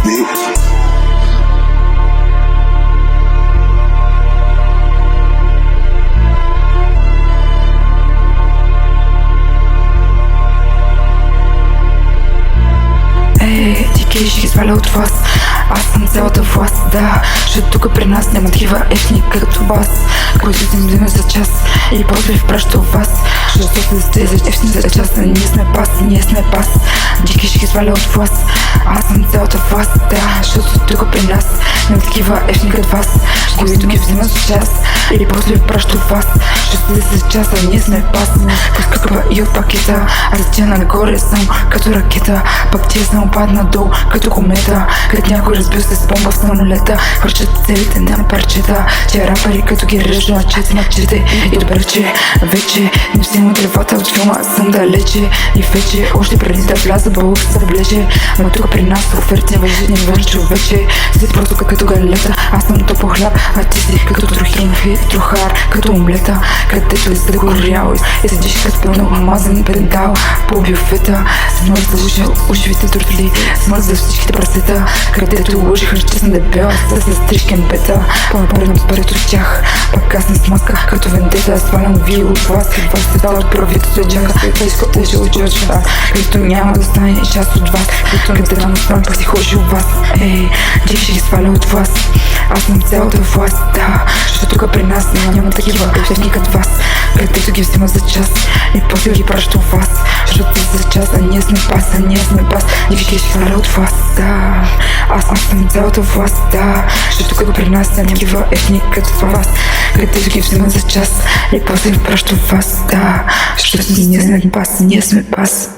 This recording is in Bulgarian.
me. Эй, дикейший свалял от вас. Аз съм цялата власт, да. Защото тук при нас няма такива ефни като вас, които си взима за час и после ви праща от вас. Защото сте за ефни за час, а ние сме пас, ние сме пас. Дикейши ги сваля от вас. Аз съм цялата власт, да. Защото тук при нас няма такива ефни като вас, които ги взима за час и после ви праща от вас. Защото сте за час, а ние сме пас. Пускава и от пакета, аз тя нагоре съм като ракета, пак тя съм опадна долу като комета. Като някой разбил се с бомба в самолета, хвърчат целите на парчета. Тя рапъри като ги режда мачете и добре, че вече не взима тревата от филма, съм далече. И вече още преди да вляза бълък се влече. Но тук при нас оферти не върши човече. Си просто като галета, аз съм топъл хляб, а ти си като трохин и трохар, като омлета, където е загорял и седиш като пълно омазан педал по бюфета. Смърт за ушевите туртли, смърт за всичките прасета, където лъжиха, че съм дебела с стрижкен бета. По-напредно според от тях, пак аз съм с маска като вендета. Свалям ви от вас, от вас се дават правителство джака. Тежко ще очевачва, като няма да стане част от вас, като да спам пък си хоши от вас. Ей, дик ще ги сваля от вас. Аз съм цялата власт, да. Защото тук при нас няма такива ефни като вас, където ги взима за час и после ги праща от вас. Защото за час, а ние сме пас, а ние сме пас. Дик ще ги сваля от вас, да. Аз съм цялата власт, да. Защото тук при нас няма такива ефни като вас, където ги взима за час и после ги праща от вас, да. Защото ние сме пас, ние сме пас.